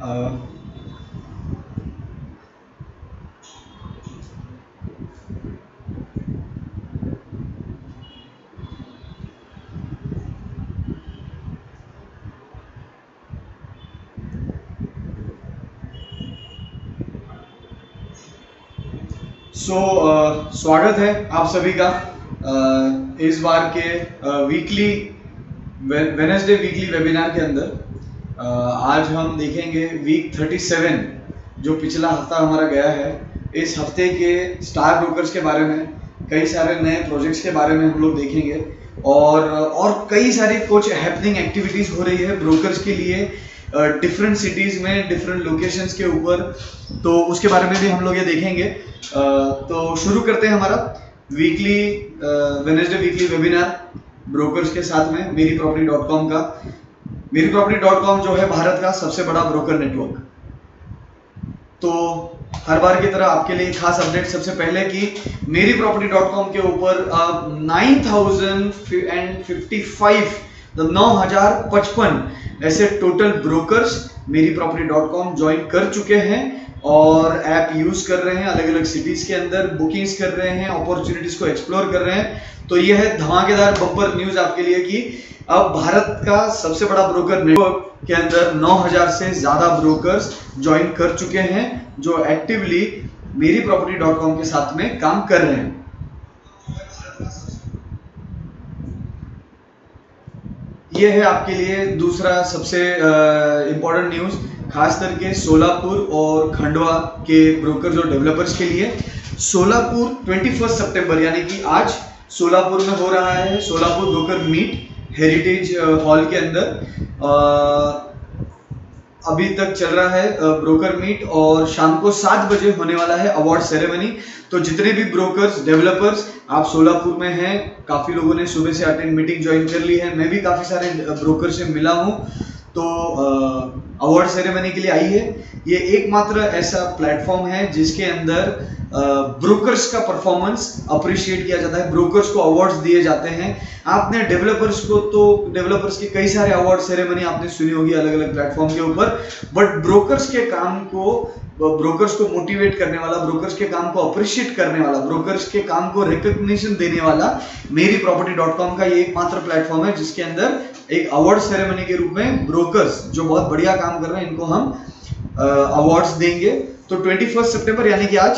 स्वागत है आप सभी का इस बार के वीकली वेडनेसडे वीकली वेबिनार के अंदर। आज हम देखेंगे वीक 37 जो पिछला हफ्ता हमारा गया है। इस हफ्ते के स्टार ब्रोकर्स के बारे में, कई सारे नए प्रोजेक्ट्स के बारे में हम लोग देखेंगे और कई सारी कुछ हैपनिंग एक्टिविटीज हो रही है ब्रोकर्स के लिए डिफरेंट सिटीज में, डिफरेंट लोकेशंस के ऊपर, तो उसके बारे में भी हम लोग ये देखेंगे। तो शुरू करते हैं हमारा weekly Wednesday weekly webinar brokers के साथ में मेरीप्रॉपर्टी.com का। मेरीप्रॉपर्टी.com जो है भारत का सबसे बड़ा ब्रोकर नेटवर्क। तो हर बार की तरह आपके लिए खास अपडेट सबसे पहले कि मेरीप्रॉपर्टी.com के ऊपर 9,055 ऐसे टोटल ब्रोकर्स मेरीप्रॉपर्टी.com ज्वाइन कर चुके हैं और ऐप यूज कर रहे हैं, अलग अलग सिटीज के अंदर बुकिंग्स कर रहे हैं, अपॉर्चुनिटीज को एक्सप्लोर कर रहे हैं। तो यह है धमाकेदार बम्पर न्यूज आपके लिए कि अब भारत का सबसे बड़ा ब्रोकर नेटवर्क के अंदर 9,000 से ज्यादा ब्रोकर्स ज्वाइन कर चुके हैं जो एक्टिवली मेरीप्रॉपर्टी.com के साथ में काम कर रहे हैं। यह है आपके लिए दूसरा सबसे इंपॉर्टेंट न्यूज, खास करके सोलापुर और खंडवा के ब्रोकर्स और डेवलपर्स के लिए। सोलापुर 21 सितंबर यानी कि आज सोलापुर में हो रहा है Solapur broker meet heritage hall के अंदर। अभी तक चल रहा है ब्रोकर मीट और शाम को 7 बजे होने वाला है अवार्ड सेरेमनी। तो जितने भी ब्रोकर्स डेवलपर्स आप सोलापुर में हैं, काफी लोगों ने सुबह से अटेंड मीटिंग ज्वाइन कर ली है, मैं भी काफी सारे ब्रोकर से मिला हूं। तो अवार्ड सेरेमनी के लिए आई है। ये एकमात्र ऐसा प्लेटफॉर्म है जिसके अंदर ब्रोकर्स का परफॉर्मेंस अप्रिशिएट किया जाता है, ब्रोकर्स को अवार्ड्स दिए जाते हैं। आपने डेवलपर्स को, तो डेवलपर्स के कई सारे अवार्ड सेरेमनी आपने सुनी होगी अलग अलग प्लेटफॉर्म के ऊपर, बट ब्रोकर्स के काम को, ब्रोकर्स को मोटिवेट करने वाला, ब्रोकर्स के काम को अप्रिशिएट करने वाला, ब्रोकर्स के काम को रिकॉग्निशन देने वाला मेरीप्रॉपर्टी.com का ये एकमात्र प्लेटफॉर्म है जिसके अंदर एक अवार्ड सेरेमनी के रूप में ब्रोकर्स जो बहुत बढ़िया काम कर रहे हैं इनको हम अवार्ड्स देंगे। तो 21 सितंबर यानी कि आज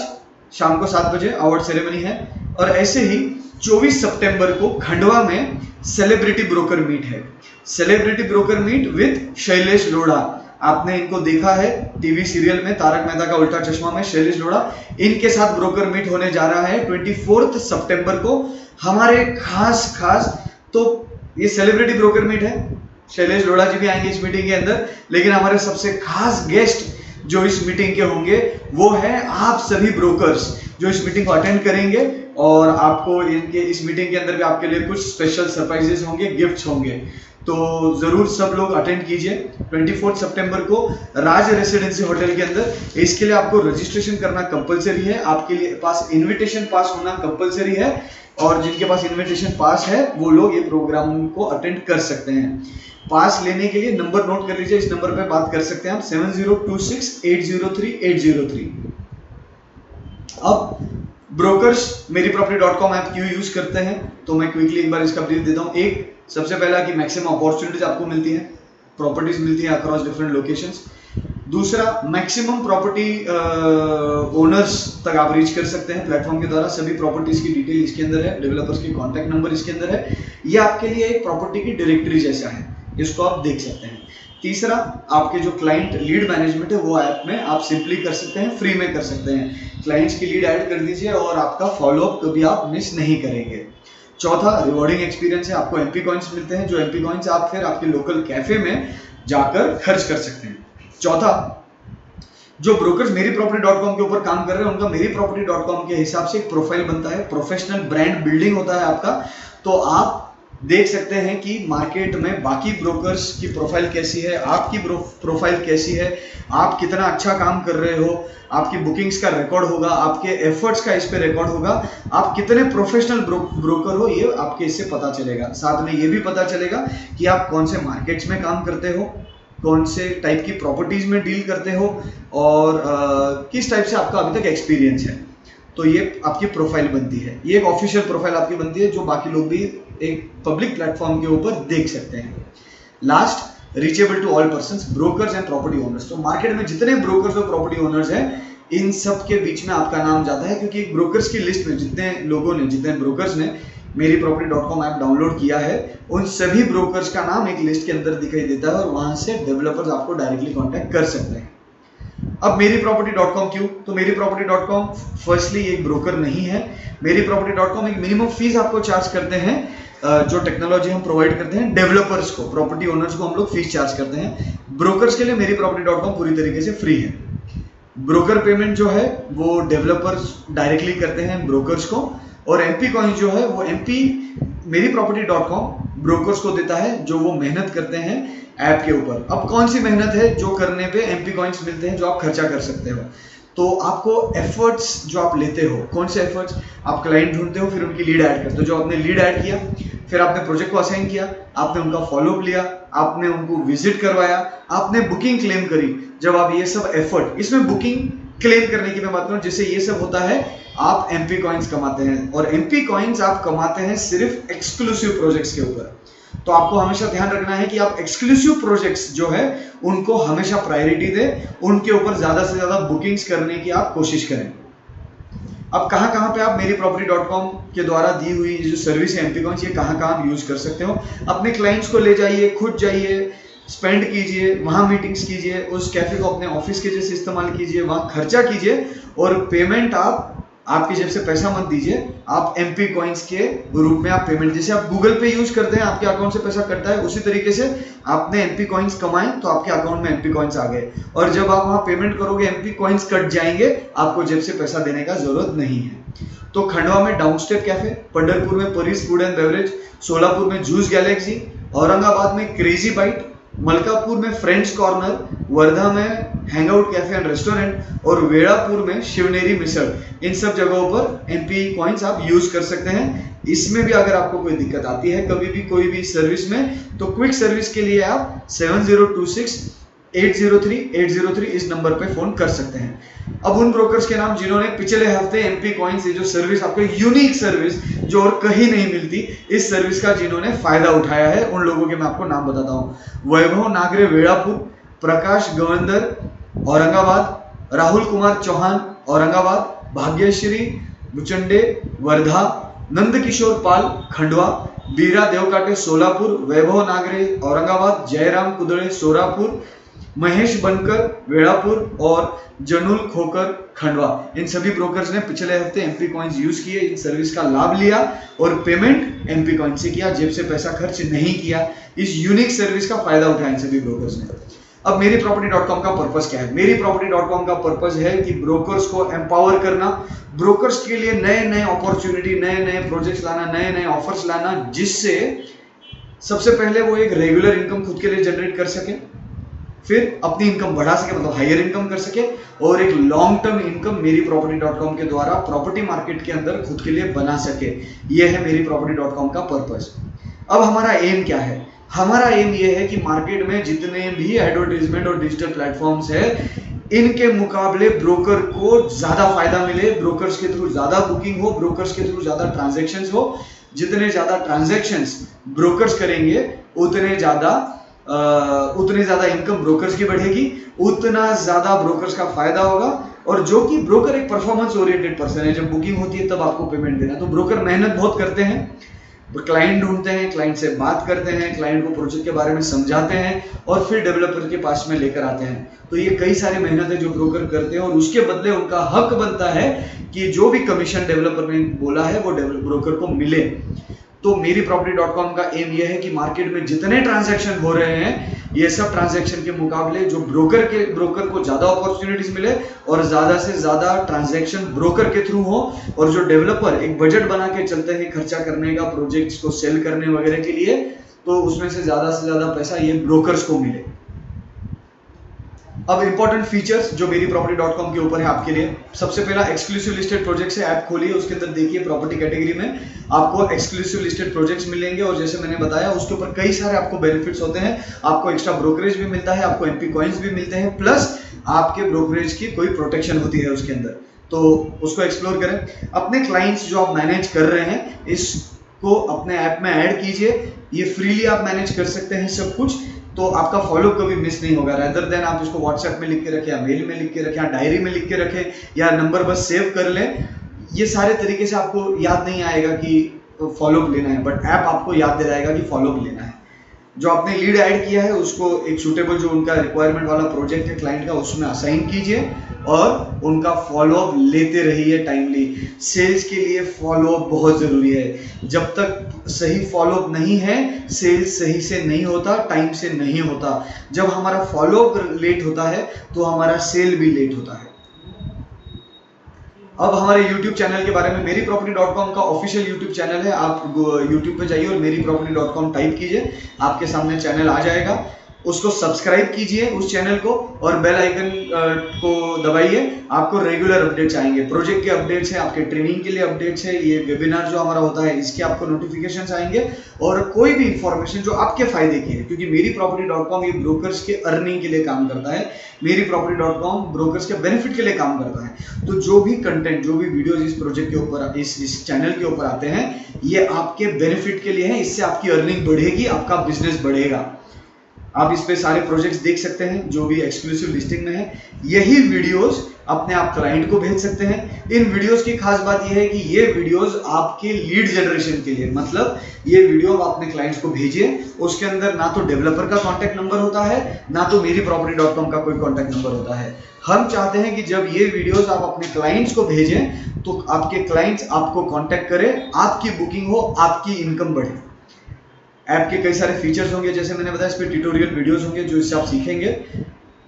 शाम को 7 बजे अवार्ड सेरेमनी है। और ऐसे ही 24 सितंबर को खंडवा में सेलिब्रिटी ब्रोकर मीट है। Celebrity broker meet with Shailesh Lodha. आपने इनको देखा है टीवी सीरियल में तारक मेहता का उल्टा चश्मा में, शैलेश लोढ़ा, इनके साथ ब्रोकर मीट होने जा रहा है 24 सितंबर को। हमारे खास तो ये सेलिब्रिटी ब्रोकर मीट है, शैलेश लोढ़ा जी भी आएंगे इस मीटिंग के अंदर, लेकिन हमारे सबसे खास गेस्ट जो इस मीटिंग के होंगे वो है आप सभी ब्रोकर्स जो इस मीटिंग को अटेंड करेंगे। और आपको इनके इस मीटिंग के अंदर भी आपके लिए कुछ स्पेशल सरप्राइजेस होंगे, गिफ्ट्स होंगे। तो जरूर सब लोग अटेंड कीजिए 24 सितंबर को राज रेसिडेंसी होटल के अंदर। इसके लिए आपको रजिस्ट्रेशन करना कंपलसरी है, आपके लिए पास इनविटेशन पास होना कंपलसरी है, और जिनके पास इनविटेशन पास है वो लोग ये प्रोग्राम को अटेंड कर सकते हैं। पास लेने के लिए नंबर नोट कर लीजिए, इस नंबर पे बात कर सकते हैं आप 7026803803। अब ब्रोकर्स मेरीप्रॉपर्टी.com ऐप क्यों यूज करते हैं, तो मैं क्विकली एक बार इसका ब्रीफ देता हूँ। एक, सबसे पहला कि मैक्सिमम अपॉर्चुनिटीज आपको मिलती है, प्रॉपर्टीज मिलती है अक्रॉस डिफरेंट लोकेशंस। दूसरा, मैक्सिमम प्रॉपर्टी ओनर्स तक आप रीच कर सकते हैं प्लेटफॉर्म के द्वारा। सभी प्रॉपर्टीज की डिटेल इसके अंदर है, डेवलपर्स के कॉन्टैक्ट नंबर इसके अंदर है। ये आपके लिए एक प्रॉपर्टी की डायरेक्टरी जैसा है, इसको आप देख सकते हैं। तीसरा, आपके जो क्लाइंट लीड मैनेजमेंट है वो ऐप में आप सिंपली कर सकते हैं, फ्री में कर सकते हैं। क्लाइंट्स की लीड ऐड कर दीजिए और आपका फॉलोअप कभी आप मिस नहीं करेंगे। चौथा, रिवॉर्डिंग एक्सपीरियंस है, आपको एमपी कॉइंस मिलते हैं, जो एमपी कॉइंस आप फिर आपके लोकल कैफे में जाकर खर्च कर सकते हैं। चौथा, जो ब्रोकर्स मेरीप्रॉपर्टी.com के ऊपर काम कर रहे हैं उनका मेरीप्रॉपर्टी.com के हिसाब से एक प्रोफाइल बनता है, प्रोफेशनल ब्रांड बिल्डिंग होता है आपका। तो आप देख सकते हैं कि मार्केट में बाकी ब्रोकर्स की प्रोफाइल कैसी है, आपकी प्रोफाइल कैसी है, आप कितना अच्छा काम कर रहे हो, आपकी बुकिंग्स का रिकॉर्ड होगा, आपके एफर्ट्स का इस पे रिकॉर्ड होगा, आप कितने प्रोफेशनल ब्रोकर हो ये आपके इससे पता चलेगा। साथ में ये भी पता चलेगा कि आप कौन से मार्केट्स में काम करते हो, कौन से टाइप की प्रॉपर्टीज में डील करते हो और किस टाइप से आपका अभी तक एक्सपीरियंस है। तो ये आपकी प्रोफाइल बनती है, ये एक ऑफिशियल प्रोफाइल आपकी बनती है जो बाकी लोग भी एक पब्लिक प्लेटफॉर्म के ऊपर देख सकते हैं। Last, reachable to all persons, brokers and property owners. तो मार्केट में जितने ब्रोकर्स और प्रॉपर्टी ओनर्स हैं इन सब के बीच में आपका नाम जाता है, क्योंकि ब्रोकर्स की लिस्ट में जितने लोगों ने, जितने ब्रोकर्स ने मेरी प्रॉपर्टी.com ऐप डाउनलोड किया है उन सभी ब्रोकर्स का नाम एक लिस्ट के अंदर दिखाई देता है और वहां से डेवलपर्स आपको डायरेक्टली कांटेक्ट कर सकते हैं। अब मेरी प्रॉपर्टी.com क्यों? तो मेरी प्रॉपर्टी.com फर्स्टली एक ब्रोकर नहीं है। मेरी प्रॉपर्टी.com एक मिनिमम फीस आपको चार्ज करते हैं, जो टेक्नोलॉजी हम प्रोवाइड करते हैं डेवलपर्स को, प्रॉपर्टी ओनर्स को हम लोग फीस चार्ज करते हैं। ब्रोकर्स के लिए मेरी प्रॉपर्टी.com पूरी तरीके से फ्री है। ब्रोकर पेमेंट जो है वो डेवलपर्स डायरेक्टली करते हैं ब्रोकर्स को, और एमपी कॉइंस जो है वो एमपी मेरी प्रॉपर्टी.com ब्रोकर्स को देता है जो वो मेहनत करते हैं ऐप के ऊपर। अब कौन सी मेहनत है जो करने पे एमपी कॉइंस मिलते हैं जो आप खर्चा कर सकते हो? तो आपको एफर्ट्स जो आप लेते हो, कौन से एफर्ट्स? आप क्लाइंट ढूंढते हो, फिर उनकी लीड ऐड करते हो। जो आपने लीड ऐड किया, फिर आपने प्रोजेक्ट को असाइन किया, आपने उनका फॉलोअप लिया, आपने उनको विजिट करवाया, आपने बुकिंग क्लेम करी। जब आप ये सब एफर्ट, इसमें बुकिंग क्लेम करने की मैं बात करूं, जिससे ये सब होता है, आप एमपी कॉइंस कमाते हैं। और एमपी कॉइंस आप कमाते हैं सिर्फ एक्सक्लूसिव प्रोजेक्ट्स के ऊपर। तो आपको हमेशा ध्यान रखना है कि आप एक्सक्लूसिव प्रोजेक्ट्स जो है उनको हमेशा प्रायोरिटी दें, उनके ऊपर ज्यादा से ज्यादा बुकिंग्स करने की आप कोशिश करें। अब कहां पे आप मेरी प्रॉपर्टी.com के द्वारा दी हुई जो सर्विस है एमपी कॉइंस, ये कहां आप यूज कर सकते हो? अपने क्लाइंट्स को ले जाइए, खुद जाइए, स्पेंड कीजिए, वहां मीटिंग्स कीजिए, उस कैफे को अपने ऑफिस के जैसे इस्तेमाल कीजिए, वहां खर्चा कीजिए, और पेमेंट आप आपकी जेब से पैसा मत दीजिए, आप एमपी कॉइंस के रूप में आप पेमेंट, जैसे आप गूगल पे यूज करते हैं आपके अकाउंट से पैसा कटता है, उसी तरीके से आपने एमपी कॉइंस कमाए तो आपके अकाउंट में एमपी कॉइंस आ गए, और जब आप वहां पेमेंट करोगे एमपी कॉइंस कट जाएंगे, आपको जेब से पैसा देने का जरूरत नहीं है। तो खंडवा में डाउनस्टेप कैफे, पंढरपुर में परीस फूड एंड बेवरेज, सोलापुर में जूस गैलेक्सी, औरंगाबाद में क्रेजी बाइट, मलकापुर में फ्रेंड्स कॉर्नर, वर्धा में हैंगआउट कैफे एंड रेस्टोरेंट, और वेड़ापुर में शिवनेरी मिसळ। इन सब जगहों पर एमपी कॉइंस आप यूज कर सकते हैं। इसमें भी अगर आपको कोई दिक्कत आती है कभी भी कोई भी सर्विस में, तो क्विक सर्विस के लिए आप 7026-803-803 इस नंबर पे फोन कर सकते हैं। अब उन ब्रोकर्स के नाम जिन्होंने पिछले हफ्ते एमपी कॉइंस, ये जो सर्विस आपको यूनिक सर्विस जो और कहीं नहीं मिलती, इस सर्विस का जिन्होंने फायदा उठाया है, उन लोगों के मैं आपको नाम बताता हूं। वैभव नागरे वेड़ापुर, प्रकाश गवंदर औरंगाबाद, राहुल कुमार चौहान औरंगाबाद, भाग्यश्री बुचंडे वर्धा, नंदकिशोर पाल खंडवा, बीरा देवकाटे सोलापुर, वैभव नागरे औरंगाबाद, जयराम कुदळे सोलापुर, महेश बनकर वेड़ापुर और जनुल खोकर खंडवा। इन सभी ब्रोकर्स ने पिछले हफ्ते एमपी कॉइंस यूज किए, इन सर्विस का लाभ लिया और पेमेंट एमपी कॉइंस से किया, जेब से पैसा खर्च नहीं किया। इस यूनिक सर्विस का फायदा उठाया इन सभी ब्रोकर्स ने। अब मेरी प्रॉपर्टी.com का पर्पस क्या है? मेरी प्रॉपर्टी.com का पर्पस है कि ब्रोकर्स को एम्पावर करना, ब्रोकर्स के लिए नए नए अपॉर्चुनिटी, नए नए प्रोजेक्ट्स लाना, नए नए ऑफर्स लाना, जिससे सबसे पहले वो एक रेगुलर इनकम खुद के लिए जनरेट कर सके, फिर अपनी इनकम बढ़ा सके, मतलब हायर इनकम कर सके, और एक लॉन्ग टर्म इनकम मेरी प्रॉपर्टी.com के द्वारा प्रॉपर्टी मार्केट के अंदर खुद के लिए बना सके। यह है मेरी प्रॉपर्टी.com का पर्पस। अब हमारा एम क्या है? हमारा एम यह है कि मार्केट में जितने भी एडवर्टाइजमेंट और डिजिटल प्लेटफॉर्म्स है, इनके मुकाबले ब्रोकर को ज्यादा फायदा मिले, ब्रोकर्स के थ्रू ज्यादा बुकिंग हो, ब्रोकर्स के थ्रू ज्यादा ट्रांजैक्शंस हो। जितने ज्यादा ट्रांजैक्शंस ब्रोकर्स करेंगे उतने ज्यादा इनकम ब्रोकर्स की बढ़ेगी, उतना ज्यादा ब्रोकर्स का फायदा होगा। और जो कि ब्रोकर एक परफॉर्मेंस ओरिएंटेड पर्सन है, जब बुकिंग होती है तब आपको पेमेंट देना। तो ब्रोकर मेहनत बहुत करते हैं, क्लाइंट ढूंढते हैं, क्लाइंट से बात करते हैं, क्लाइंट को प्रोजेक्ट के बारे में समझाते हैं और फिर डेवलपर के पास में लेकर आते हैं। तो ये कई सारी मेहनत है जो ब्रोकर करते हैं, और उसके बदले उनका हक बनता है कि जो भी कमीशन डेवलपर ने बोला है वो ब्रोकर को मिले। तो मेरी प्रॉपर्टी.com का एम यह है कि मार्केट में जितने ट्रांजैक्शन हो रहे हैं, ये सब ट्रांजैक्शन के मुकाबले जो ब्रोकर को ज्यादा अपॉर्चुनिटीज मिले और ज्यादा से ज्यादा ट्रांजैक्शन ब्रोकर के थ्रू हो, और जो डेवलपर एक बजट बना के चलते हैं खर्चा करने का, प्रोजेक्ट्स को सेल करने वगैरह के लिए, तो उसमें से ज्यादा पैसा ये ब्रोकर्स को मिले। अब इंपॉर्टेंट फीचर्स जो मेरीप्रॉपर्टी.com के ऊपर है आपके लिए, सबसे पहला एक्सक्लूसिव लिस्टेड प्रोजेक्ट्स है। ऐप खोलिए, उसके अंदर देखिए प्रॉपर्टी कैटेगरी में आपको एक्सक्लूसिव लिस्टेड प्रोजेक्ट्स मिलेंगे और जैसे मैंने बताया उसके ऊपर कई सारे आपको बेनिफिट्स होते हैं। आपको एक्स्ट्रा ब्रोकरेज भी मिलता है, आपको MP कॉइन्स भी मिलते हैं, प्लस आपके ब्रोकरेज की कोई प्रोटेक्शन होती है उसके अंदर, तो उसको एक्सप्लोर करें। अपने क्लाइंट्स जो आप मैनेज कर रहे हैं इसको अपने ऐप में ऐड कीजिए, ये फ्रीली आप मैनेज कर सकते हैं सब कुछ, तो आपका फॉलो कभी मिस नहीं होगा। रेदर देन आप इसको व्हाट्सएप में लिख के रखें या मेल में लिख के रखें या डायरी में लिख के रखें या नंबर बस सेव कर लें, ये सारे तरीके से आपको याद नहीं आएगा कि फॉलोअप लेना है, बट ऐप आपको याद दिलाएगा कि फॉलोअप लेना है। जो आपने लीड ऐड किया है उसको एक सूटेबल जो उनका रिक्वायरमेंट वाला प्रोजेक्ट है क्लाइंट का उसमें असाइन कीजिए और उनका फॉलोअप लेते रहिए टाइमली। सेल्स के लिए फॉलोअप बहुत जरूरी है। जब तक सही फॉलोअप नहीं है सेल्स सही से नहीं होता, टाइम से नहीं होता। जब हमारा फॉलोअप लेट होता है तो हमारा सेल भी लेट होता है। अब हमारे YouTube चैनल के बारे में, मेरीप्रॉपर्टी.com का ऑफिशियल YouTube चैनल है। आप YouTube पे जाइए और मेरीप्रॉपर्टी.com टाइप कीजिए, आपके सामने चैनल आ जाएगा। उसको सब्सक्राइब कीजिए उस चैनल को और बेल आइकन को दबाइए, आपको रेगुलर अपडेट्स आएंगे। प्रोजेक्ट के अपडेट्स हैं, आपके ट्रेनिंग के लिए अपडेट्स है, ये वेबिनार जो हमारा होता है इसके आपको नोटिफिकेशंस आएंगे और कोई भी इंफॉर्मेशन जो आपके फायदे की है, क्योंकि मेरीप्रॉपर्टी.com ये ब्रोकर्स के अर्निंग के लिए काम करता है, मेरीप्रॉपर्टी.com ब्रोकर्स के बेनिफिट के लिए काम करता है। तो जो भी कंटेंट, जो भी वीडियोज इस प्रोजेक्ट के ऊपर, इस चैनल के ऊपर आते हैं, ये आपके बेनिफिट के लिए है। इससे आपकी अर्निंग बढ़ेगी, आपका बिजनेस बढ़ेगा। आप इस पे सारे प्रोजेक्ट्स देख सकते हैं जो भी एक्सक्लूसिव लिस्टिंग में है। यही वीडियोस अपने आप क्लाइंट को भेज सकते हैं। इन वीडियोस की खास बात यह है कि ये वीडियोस आपके लीड जनरेशन के लिए, मतलब ये वीडियो आप अपने क्लाइंट्स को भेजिए, उसके अंदर ना तो डेवलपर का कॉन्टैक्ट नंबर होता है, ना तो मेरीप्रॉपर्टी.com का कोई कॉन्टैक्ट नंबर होता है। हम चाहते हैं कि जब ये वीडियोस आप अपने क्लाइंट्स को भेजें तो आपके क्लाइंट्स आपको कॉन्टैक्ट करें, आपकी बुकिंग हो, आपकी इनकम बढ़े। ऐप के कई सारे फीचर्स होंगे, जैसे मैंने बताया, इस पे ट्यूटोरियल वीडियोस होंगे जो इससे आप सीखेंगे।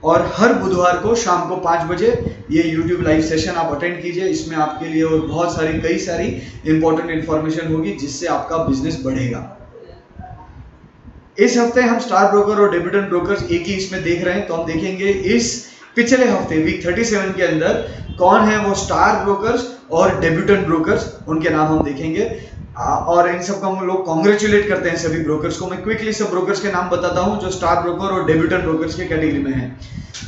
और हर बुधवार को शाम को 5 बजे ये YouTube लाइव सेशन आप अटेंड कीजिए। इसमें आपके लिए और बहुत सारी कई सारी इंपॉर्टेंट इंफॉर्मेशन होगी जिससे आपका बिजनेस बढ़ेगा। इस हफ्ते हम स्टार ब्रोकर और डेब्यूटेंट ब्रोकर्स एक ही इसमें देख रहे हैं, तो हम देखेंगे इस पिछले हफ्ते वीक 37 के अंदर कौन है वो स्टार ब्रोकर्स और डेब्यूटेंट ब्रोकर्स, उनके नाम हम देखेंगे और इन सबको हम लोग कॉन्ग्रेचुलेट करते हैं सभी ब्रोकर्स को। मैं क्विकली सब ब्रोकर्स के नाम बताता हूं जो स्टार ब्रोकर और डेब्यूटेंट ब्रोकर्स के कैटेगरी में हैं।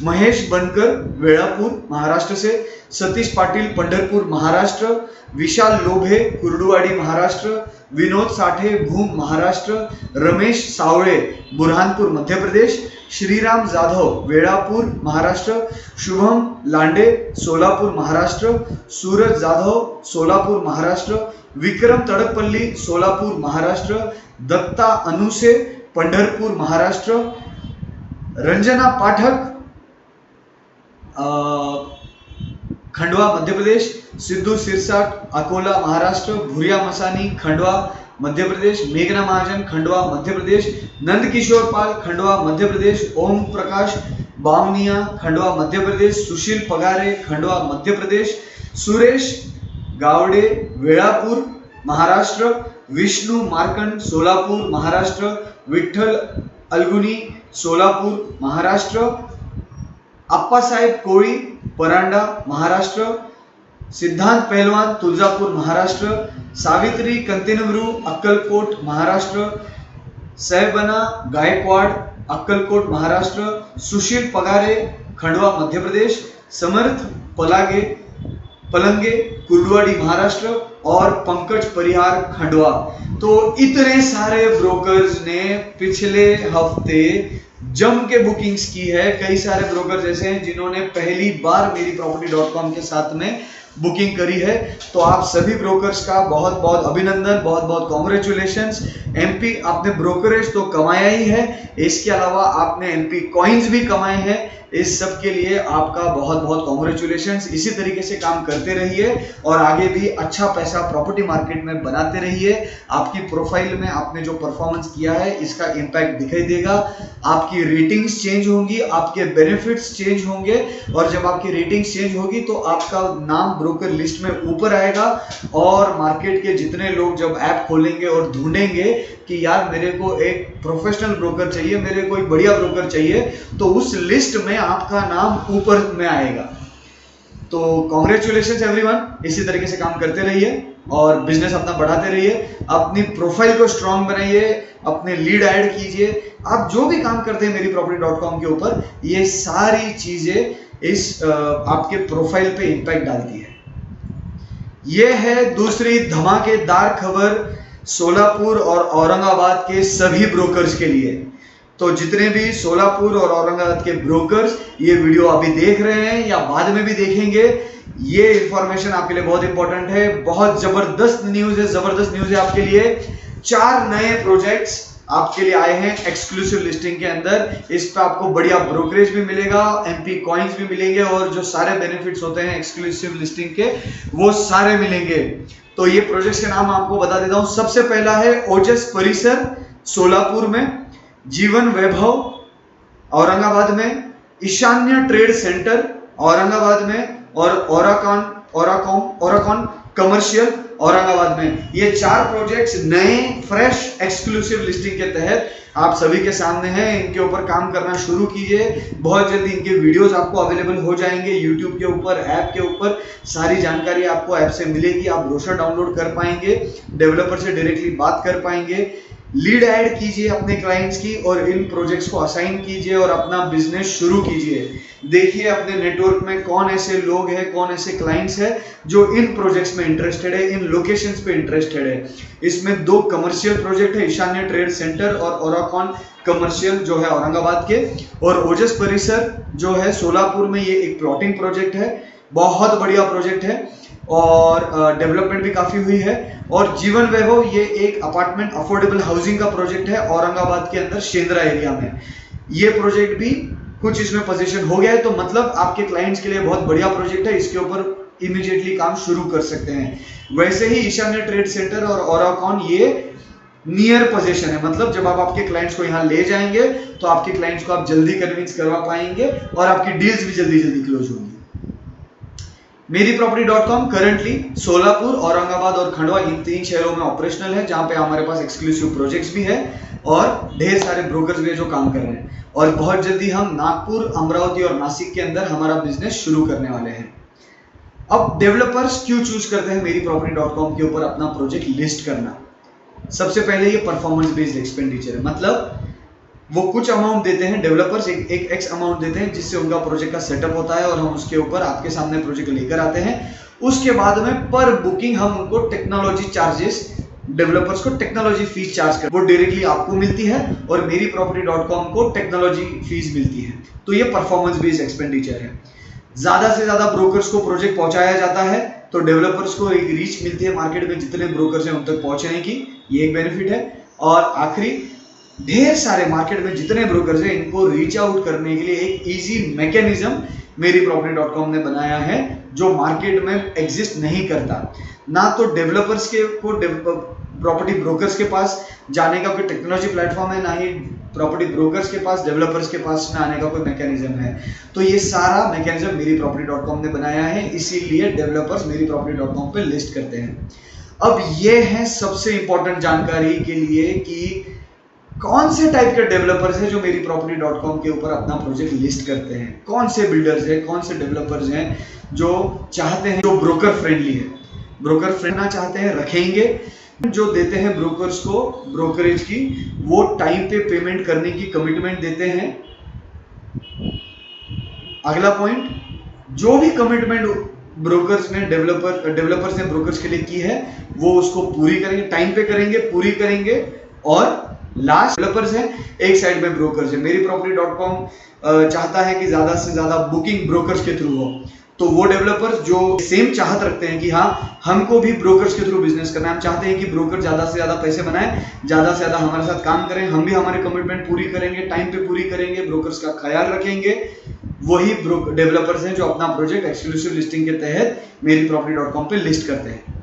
महेश बनकर वेड़ापुर महाराष्ट्र से, सतीश पाटिल पंढरपुर महाराष्ट्र, विशाल लोभे कुर्डुवाडी महाराष्ट्र, विनोद साठे भूम महाराष्ट्र, रमेश सावळे बुरहानपुर मध्य प्रदेश, श्रीराम जाधव वेड़ापुर महाराष्ट्र, शुभम लांडे सोलापुर महाराष्ट्र, सूरज जाधव सोलापुर महाराष्ट्र, विक्रम तड़कपल्ली सोलापुर महाराष्ट्र, दत्ता अनुसे पंढरपुर महाराष्ट्र, रंजना पाठक खंडवा मध्य प्रदेश, सिद्धू सिरसाट अकोला महाराष्ट्र, भूरिया मसानी खंडवा मध्य प्रदेश, मेघना महाजन खंडवा मध्य प्रदेश, नंद किशोर पाल खंडवा मध्य प्रदेश, ओम प्रकाश बावनिया खंडवा मध्य प्रदेश, सुशील पगारे खंडवा मध्य प्रदेश, सुरेश गावड़े वेड़ापुर महाराष्ट्र, विष्णु मार्कंड सोलापुर महाराष्ट्र, विठ्ठल अलगुनी सोलापुर महाराष्ट्र, अप्पा साहेब कोळी परांडा महाराष्ट्र, सिद्धांत पहलवान तुळजापुर महाराष्ट्र, सावित्री कंतेनवरू अक्कलकोट महाराष्ट्र, सहबना गायकवाड़ अक्कलकोट महाराष्ट्र, सुशील पगारे खंडवा मध्य प्रदेश, समर्थ पलंगे कुर्डुवाडी महाराष्ट्र और पंकज परिहार खंडवा। तो इतने सारे ब्रोकर्स ने पिछले हफ्ते जम के बुकिंग्स की है। कई सारे ब्रोकर जैसे हैं जिन्होंने पहली बार मेरीप्रॉपर्टी.com के साथ में बुकिंग करी है। तो आप सभी ब्रोकर्स का बहुत बहुत अभिनंदन, बहुत बहुत कॉन्ग्रेचुलेशंस। MP आपने ब्रोकरेज तो कमाया ही है, इसके अलावा आपने MP कॉइन्स भी कमाए हैं। इस सब के लिए आपका बहुत बहुत कॉन्ग्रेचुलेशंस। इसी तरीके से काम करते रहिए और आगे भी अच्छा पैसा प्रॉपर्टी मार्केट में बनाते रहिए। आपकी प्रोफाइल में आपने जो परफॉर्मेंस किया है इसका इंपैक्ट दिखाई देगा। आपकी रेटिंग्स चेंज होंगी, आपके बेनिफिट्स चेंज होंगे और जब आपकी रेटिंग्स चेंज होगी तो आपका नाम ब्रोकर लिस्ट में ऊपर आएगा और मार्केट के जितने लोग जब ऐप खोलेंगे और ढूंढेंगे कि यार मेरे को एक प्रोफेशनल ब्रोकर चाहिए, मेरे को एक बढ़िया ब्रोकर चाहिए, तो उस लिस्ट में आपका नाम ऊपर में आएगा। तो कॉन्ग्रेचुलेशन एवरीवन, इसी तरीके से काम करते रहिए और बिजनेस अपना बढ़ाते रहिए, अपनी प्रोफाइल को स्ट्रांग बनाइए, अपने लीड ऐड कीजिए। आप जो भी काम करते हैं मेरीप्रॉपर्टी.com के ऊपर, ये सारी चीजें इस आपके प्रोफाइल पे इंपैक्ट डालती है। ये है दूसरी धमाकेदार खबर सोलापुर और औरंगाबाद के सभी ब्रोकर्स के लिए। तो जितने भी सोलापुर और औरंगाबाद के ब्रोकर्स ये वीडियो अभी देख रहे हैं या बाद में भी देखेंगे, ये इंफॉर्मेशन आपके लिए बहुत इंपॉर्टेंट है। बहुत जबरदस्त न्यूज है, जबरदस्त न्यूज है आपके लिए। 4 नए प्रोजेक्ट्स आपके लिए आए हैं एक्सक्लूसिव लिस्टिंग के अंदर। इस पे आपको बढ़िया ब्रोकरेज भी मिलेगा, MP कॉइन्स भी मिलेंगे और जो सारे बेनिफिट्स होते हैं एक्सक्लूसिव लिस्टिंग के वो सारे मिलेंगे। तो ये प्रोजेक्ट्स के नाम आपको बता देता हूं। सबसे पहला है ओजस परिसर सोलापुर में, जीवन वैभव औरंगाबाद में, ईशान्य ट्रेड सेंटर औरंगाबाद में और ओराकॉन कमर्शियल औरंगाबाद में। ये 4 प्रोजेक्ट्स नए फ्रेश एक्सक्लूसिव लिस्टिंग के तहत आप सभी के सामने हैं। इनके ऊपर काम करना शुरू कीजिए। बहुत जल्दी इनके वीडियोस आपको अवेलेबल हो जाएंगे यूट्यूब के ऊपर, ऐप के ऊपर। सारी जानकारी आपको ऐप से मिलेगी। आप ब्रोशर डाउनलोड कर पाएंगे, डेवलपर से डायरेक्टली बात कर पाएंगे, लीड ऐड कीजिए अपने क्लाइंट्स की और इन प्रोजेक्ट्स को असाइन कीजिए और अपना बिजनेस शुरू कीजिए। देखिए अपने नेटवर्क में कौन ऐसे लोग हैं, कौन ऐसे क्लाइंट्स हैं जो इन प्रोजेक्ट्स में इंटरेस्टेड है, इन लोकेशंस पे इंटरेस्टेड है। इसमें 2 कमर्शियल प्रोजेक्ट है, ईशान्य ट्रेड सेंटर और ओराकॉन कमर्शियल जो है औरंगाबाद के, और ओजस परिसर जो है सोलापुर में। ये एक प्लॉटिंग प्रोजेक्ट है, बहुत बढ़िया प्रोजेक्ट है और डेवलपमेंट भी काफी हुई है। और जीवन वैभव ये एक अपार्टमेंट अफोर्डेबल हाउसिंग का प्रोजेक्ट है औरंगाबाद के अंदर शेंद्रा एरिया में। ये प्रोजेक्ट भी कुछ इसमें पोजीशन हो गया है, तो मतलब आपके क्लाइंट्स के लिए बहुत बढ़िया प्रोजेक्ट है। इसके ऊपर इमीडिएटली काम शुरू कर सकते हैं। वैसे ही ईशान्य ट्रेड सेंटर और ओराकॉन ये नियर पोजीशन है, मतलब जब आप आपके क्लाइंट्स को यहाँ ले जाएंगे तो आपके क्लाइंट्स को आप जल्दी कन्विंस करवा पाएंगे और आपकी डील्स भी जल्दी जल्दी क्लोज होंगी। मेरीप्रॉपर्टी.com करंटली सोलापुर, औरंगाबाद और खंडवा इन 3 शहरों में ऑपरेशनल है, जहां पे हमारे पास एक्सक्लूसिव प्रोजेक्ट्स भी है और ढेर सारे ब्रोकर्स भी है जो काम कर रहे हैं। और बहुत जल्दी हम नागपुर, अमरावती और नासिक के अंदर हमारा बिजनेस शुरू करने वाले हैं। अब डेवलपर्स क्यों चूज करते हैं मेरीप्रॉपर्टी.com के ऊपर अपना प्रोजेक्ट लिस्ट करना? सबसे पहले ये परफॉर्मेंस बेस्ड एक्सपेंडिचर है, मतलब वो कुछ अमाउंट देते हैं, डेवलपर्स एक एक्स अमाउंट देते हैं जिससे उनका प्रोजेक्ट का सेटअप होता है और हम उसके ऊपर आपके सामने प्रोजेक्ट लेकर आते हैं। उसके बाद में पर बुकिंग हम उनको टेक्नोलॉजी चार्जेस, डेवलपर्स को टेक्नोलॉजी फीस चार्ज कर, वो डायरेक्टली आपको मिलती है और मेरीप्रॉपर्टी.com को टेक्नोलॉजी फीस मिलती है। तो ये परफॉर्मेंस बेस्ड एक्सपेंडिचर है। ज्यादा से ज्यादा ब्रोकर्स को प्रोजेक्ट पहुंचाया जाता है तो डेवलपर्स को एक रीच मिलती है मार्केट में, जितने ब्रोकर्स हैं उन तक पहुंचने की, ये एक बेनिफिट है। और आखिरी, ढेर सारे मार्केट में जितने ब्रोकर्स हैं इनको रीच आउट करने के लिए एक इजी मैकेनिज्म मेरीप्रॉपर्टी.com ने बनाया है जो मार्केट में एग्जिस्ट नहीं करता। ना तो डेवलपर्स के को प्रॉपर्टी ब्रोकर्स के पास जाने का कोई टेक्नोलॉजी प्लेटफॉर्म है, ना ही प्रॉपर्टी ब्रोकर्स के पास डेवलपर्स के पास में आने का कोई मैकेनिज्म है। तो ये सारा मैकेनिज्म मेरीप्रॉपर्टी.com ने बनाया है, इसीलिए डेवलपर्स मेरीप्रॉपर्टी.com पे लिस्ट करते हैं। अब ये है सबसे इंपॉर्टेंट जानकारी के लिए कि कौन से टाइप के डेवलपर्स हैं जो मेरीप्रॉपर्टी.com के ऊपर अपना प्रोजेक्ट लिस्ट करते हैं, कौन से बिल्डर्स हैं, कौन से डेवलपर्स हैं जो चाहते हैं, जो ब्रोकर फ्रेंडली है, ब्रोकर फ्रेंडली चाहते हैं, रखेंगे, जो देते हैं ब्रोकर्स को ब्रोकरेज की, वो टाइम पे पेमेंट करने की कमिटमेंट देते हैं। अगला पॉइंट, जो भी कमिटमेंट ब्रोकर्स ने डेवलपर्स ने ब्रोकर्स के लिए की है वो उसको पूरी करेंगे, टाइम पे करेंगे, पूरी करेंगे। और लास्ट डेवलपर्स है, एक साइड में ब्रोकर्स है। मेरीप्रॉपर्टी.com चाहता है कि ज्यादा से ज्यादा बुकिंग ब्रोकर्स के थ्रू हो, तो वो डेवलपर्स जो सेम चाहत रखते हैं कि हाँ हमको भी ब्रोकर्स के थ्रू बिजनेस करना है, हम चाहते हैं कि ब्रोकर ज्यादा से ज्यादा पैसे बनाए, ज्यादा से ज्यादा हमारे साथ काम करें, हम भी हमारे कमिटमेंट पूरी करेंगे, टाइम पे पूरी करेंगे, ब्रोकर्स का ख्याल रखेंगे, वही डेवलपर्स हैं जो अपना प्रोजेक्ट एक्सक्लूसिव लिस्टिंग के तहत मेरीप्रॉपर्टी.com पे लिस्ट करते हैं।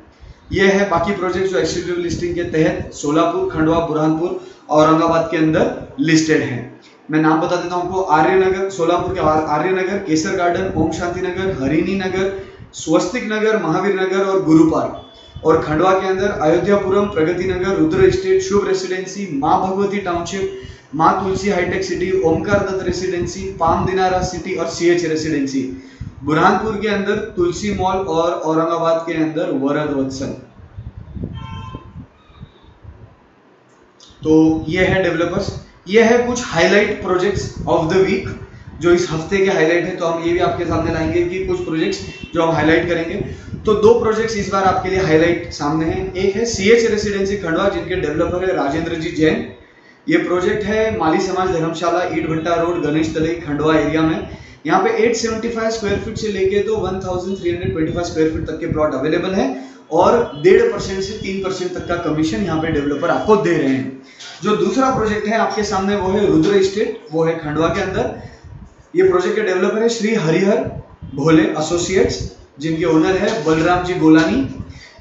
ये है बाकी प्रोजेक्ट जो एक्सक्लूसिव लिस्टिंग के तहत सोलापुर, खंडवा, बुरहानपुर, औरंगाबाद के अंदर लिस्टेड हैं। मैं नाम बता देता हूं आपको, आर्यनगर, सोलापुर के आर्यनगर, केसर गार्डन, ओम शांति नगर, हरिणी नगर, स्वस्तिक नगर, महावीर नगर और गुरु पार्क। और खंडवा के अंदर Ayodhyapuram, Pragati Nagar, Rudra estate, Shubh residency, Maa Bhagwati township, Maa Tulsi hitech city, Omkar Datt residency, palm Dinara city और CH रेसिडेंसी। बुरहानपुर के अंदर तुलसी मॉल और औरंगाबाद के अंदर वरद वत्सल। तो ये है डेवलपर्स, ये है कुछ highlight projects of the week जो इस हफ्ते के हाईलाइट है। तो हम ये भी आपके सामने लाएंगे कि कुछ प्रोजेक्ट्स जो हम हाईलाइट करेंगे। तो 2 प्रोजेक्ट्स इस बार आपके लिए हाईलाइट सामने हैं। एक है CH रेसिडेंसी खंडवा, जिनके डेवलपर है राजेंद्र जी जैन। ये प्रोजेक्ट है माली समाज धर्मशाला, ईट भट्टा रोड, गणेश तलई, खंडवा एरिया में। यहाँ पे 875 स्क्वायर फीट से लेके तो 1325 स्क्वायर फीट तक के प्लॉट अवेलेबल है और 1.5% से 3% तक का कमीशन यहाँ पे डेवलपर आपको दे रहे हैं। जो दूसरा प्रोजेक्ट है आपके सामने वो है रुद्र एस्टेट, वो है खंडवा के अंदर। ये प्रोजेक्ट के डेवलपर है श्री हरिहर भोले एसोसिएट्स, जिनके ओनर है बलराम जी गोलानी।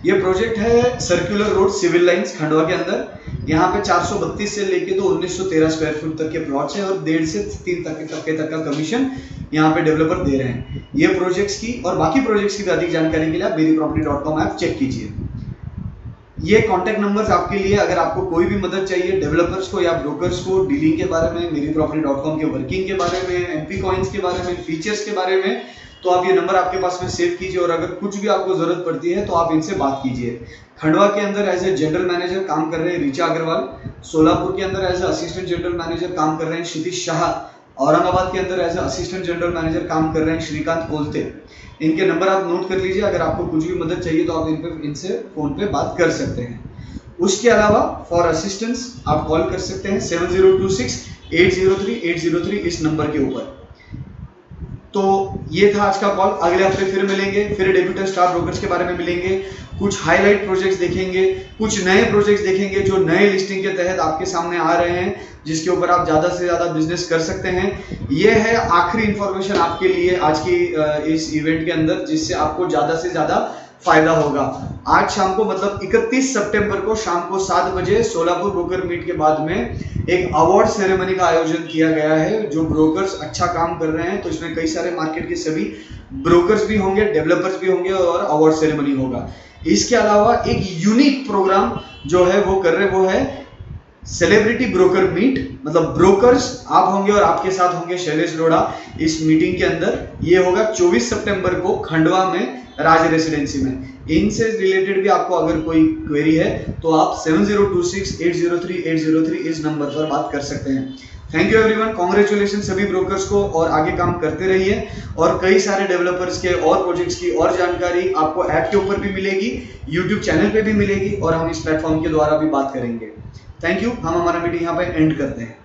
ये प्रोजेक्ट है circular road civil lines Khandwa के अंदर। यहाँ पे 432 से लेके तो 1913 स्क्वायर फीट तक के प्लॉट्स हैं और 1.5 से 3 तक का कमीशन यहाँ पे डेवलपर दे रहे हैं। ये प्रोजेक्ट्स की और बाकी प्रोजेक्ट्स की भी अधिक जानकारी के लिए आप मेरीप्रॉपर्टी.com ऐप चेक कीजिए। ये कॉन्टैक्ट नंबर्स आपके लिए, अगर आपको कोई भी मदद चाहिए डेवलपर्स को या ब्रोकर्स को डीलिंग के बारे में, मेरीप्रॉपर्टी.com के वर्किंग के बारे में, MP कॉइन्स के बारे में, फीचर्स के बारे में, तो आप ये नंबर आपके पास में सेव कीजिए और अगर कुछ भी आपको जरूरत पड़ती है तो आप इनसे बात कीजिए। खंडवा के अंदर एज ए जनरल मैनेजर काम कर रहे हैं ऋचा अग्रवाल, सोलापुर के अंदर as a assistant general manager काम कर रहे हैं क्षितिज शाह, औरंगाबाद के अंदर as a assistant general manager काम कर रहे हैं श्रीकांत कोलते। इनके नंबर आप नोट कर लीजिए, अगर आपको कुछ भी मदद चाहिए तो आप इनसे फोन पे बात कर सकते हैं। उसके अलावा फॉर असिस्टेंस आप कॉल कर सकते हैं 7026 803 803 इस नंबर के ऊपर। तो ये था आज का कॉल। अगले हफ्ते फिर मिलेंगे, फिर डेब्यूटेंट स्टार ब्रोकर्स के बारे में मिलेंगे, कुछ हाईलाइट प्रोजेक्ट्स देखेंगे, कुछ नए प्रोजेक्ट्स देखेंगे जो नए लिस्टिंग के तहत आपके सामने आ रहे हैं, जिसके ऊपर आप ज्यादा से ज्यादा बिजनेस कर सकते हैं। ये है आखिरी इंफॉर्मेशन आपके लिए आज की इस इवेंट के अंदर, जिससे आपको ज्यादा से ज्यादा फायदा होगा। आज शाम को मतलब 31 सितंबर को शाम को 7 बजे सोलापुर ब्रोकर मीट के बाद में एक अवार्ड सेरेमनी का आयोजन किया गया है। जो ब्रोकर्स अच्छा काम कर रहे हैं, तो इसमें कई सारे मार्केट के सभी ब्रोकर्स भी होंगे, डेवलपर्स भी होंगे और अवार्ड सेरेमनी होगा। इसके अलावा एक यूनिक प्रोग्राम जो है वो कर रहे, वो है सेलिब्रिटी ब्रोकर मीट, मतलब ब्रोकर्स आप होंगे और आपके साथ होंगे शैलेश लोढ़ा इस मीटिंग के अंदर। ये होगा 24 सितंबर को खंडवा में राज रेसिडेंसी में। इनसे रिलेटेड भी आपको अगर कोई क्वेरी है तो आप 7026 803 803 इस नंबर पर बात कर सकते हैं। थैंक यू एवरीवन, कांग्रेचुलेशन सभी ब्रोकर्स को, और आगे काम करते रहिए। और कई सारे डेवलपर्स के और प्रोजेक्ट्स की और जानकारी आपको ऐप के ऊपर भी मिलेगी, यूट्यूब चैनल पे भी मिलेगी और हम इस प्लेटफॉर्म के द्वारा भी बात करेंगे। थैंक यू, हम हमारा मीटिंग यहाँ पे एंड करते हैं।